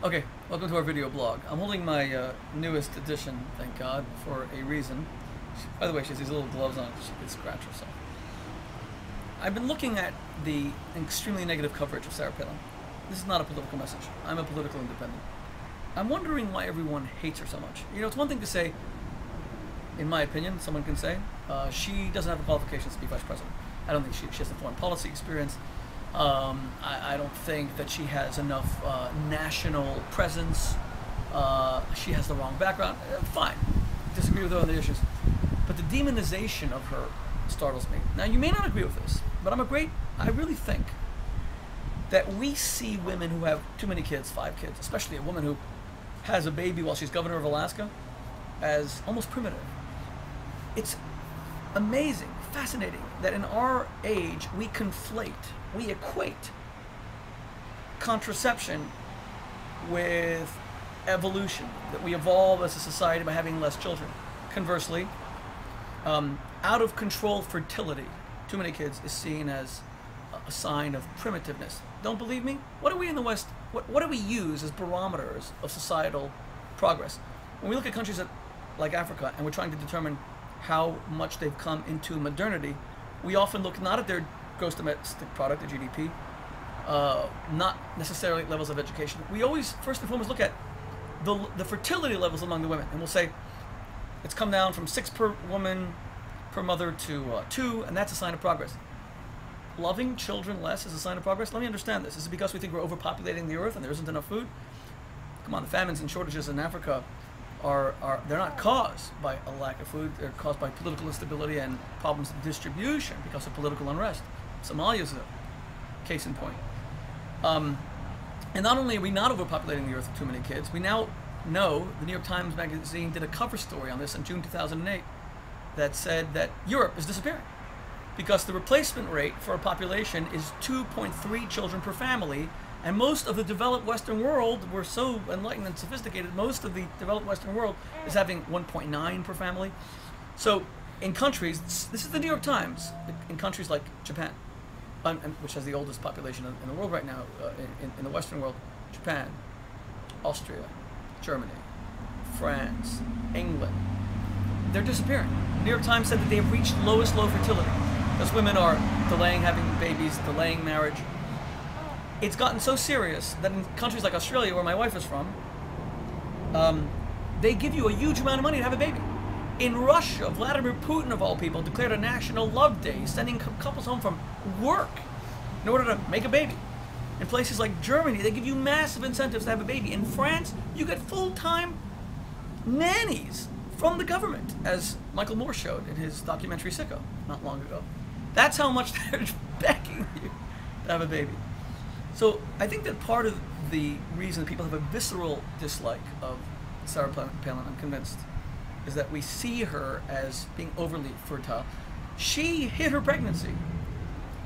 Okay, welcome to our video blog. I'm holding my newest edition, thank God, for a reason. By the way, she has these little gloves on so she could scratch herself. I've been looking at the extremely negative coverage of Sarah Palin. This is not a political message. I'm a political independent. I'm wondering why everyone hates her so much. You know, it's one thing to say, in my opinion, someone can say, she doesn't have the qualifications to be vice president. I don't think she has the foreign policy experience. I don't think that she has enough national presence. She has the wrong background. Fine. Disagree with her on the issues. But the demonization of her startles me. Now, you may not agree with this, but I really think that we see women who have too many kids, 5 kids, especially a woman who has a baby while she's governor of Alaska, as almost primitive. It's amazing, fascinating, that in our age we equate contraception with evolution, that we evolve as a society by having less children. Conversely, out of control fertility, too many kids, is seen as a sign of primitiveness. Don't believe me? What do we in the West, what do we use as barometers of societal progress? When we look at countries like Africa and we're trying to determine how much they've come into modernity, we often look not at their gross domestic product, the GDP, not necessarily levels of education. We always, first and foremost, look at the fertility levels among the women, and we'll say it's come down from 6 per woman per mother to 2, and that's a sign of progress. Loving children less is a sign of progress? Let me understand this. Is it because we think we're overpopulating the earth and there isn't enough food? Come on, the famines and shortages in Africa they're not caused by a lack of food. They're caused by political instability and problems of distribution because of political unrest. Somalia is a case in point. And not only are we not overpopulating the earth with too many kids, we now know, the New York Times magazine did a cover story on this in June 2008 that said that Europe is disappearing because the replacement rate for a population is 2.3 children per family. And most of the developed Western world, we're so enlightened and sophisticated, most of the developed Western world is having 1.9 per family. So in countries, this is the New York Times, in countries like Japan, which has the oldest population in the world right now, in the Western world, Japan, Austria, Germany, France, England, they're disappearing. The New York Times said that they have reached lowest low fertility. Those women are delaying having babies, delaying marriage. It's gotten so serious that in countries like Australia, where my wife is from, they give you a huge amount of money to have a baby. In Russia, Vladimir Putin, of all people, declared a national love day, sending couples home from work in order to make a baby. In places like Germany, they give you massive incentives to have a baby. In France, you get full-time nannies from the government, as Michael Moore showed in his documentary Sicko not long ago. That's how much they're begging you to have a baby. So I think that part of the reason that people have a visceral dislike of Sarah Palin, I'm convinced, is that we see her as being overly fertile. She hid her pregnancy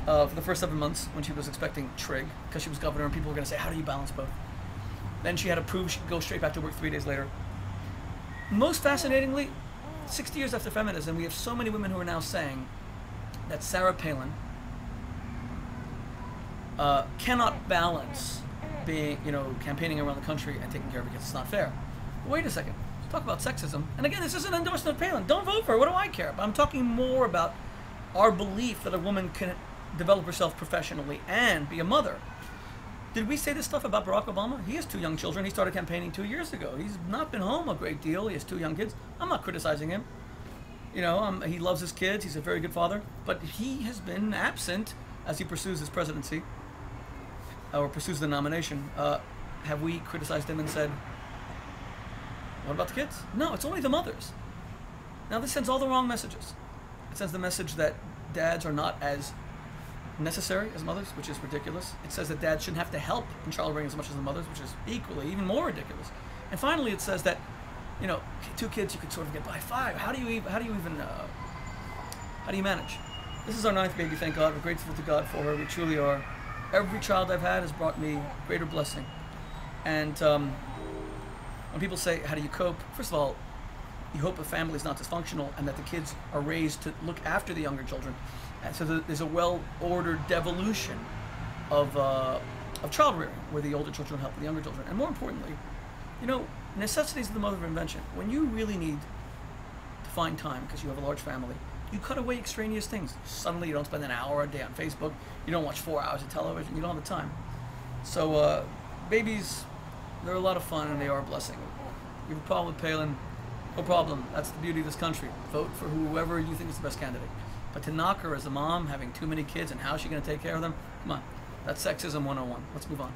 for the first 7 months when she was expecting trig, because she was governor and people were going to say, how do you balance both? Then she had to prove she could go straight back to work 3 days later. Most fascinatingly, 60 years after feminism, we have so many women who are now saying that Sarah Palin cannot balance being, campaigning around the country and taking care of her kids. It's not fair. But wait a second. Talk about sexism. And again, this isn't an endorsement of Palin. Don't vote for her. What do I care? But I'm talking more about our belief that a woman can develop herself professionally and be a mother. Did we say this stuff about Barack Obama? He has 2 young children. He started campaigning 2 years ago. He's not been home a great deal. He has 2 young kids. I'm not criticizing him. He loves his kids. He's a very good father. But he has been absent as he pursues his presidency or pursues the nomination. Have we criticized him and said, what about the kids? No, it's only the mothers. Now this sends all the wrong messages. It sends the message that dads are not as necessary as mothers, which is ridiculous. It says that dads shouldn't have to help in child rearing as much as the mothers, which is equally, even more ridiculous. And finally, it says that, 2 kids you could sort of get by 5. How do you manage? This is our 9th baby, thank God. We're grateful to God for her. We truly are. Every child I've had has brought me greater blessing. And when people say, how do you cope? First of all, you hope a family is not dysfunctional and that the kids are raised to look after the younger children. And so there's a well-ordered devolution of of child rearing, where the older children help the younger children. And more importantly, necessity is the mother of invention. When you really need to find time because you have a large family, you cut away extraneous things. Suddenly you don't spend an hour a day on Facebook, you don't watch 4 hours of television, you don't have the time. So babies, they're a lot of fun and they are a blessing. You have a problem with Palin, no problem. That's the beauty of this country. Vote for whoever you think is the best candidate. But to knock her as a mom, having too many kids, and how is she going to take care of them? Come on. That's sexism 101. Let's move on.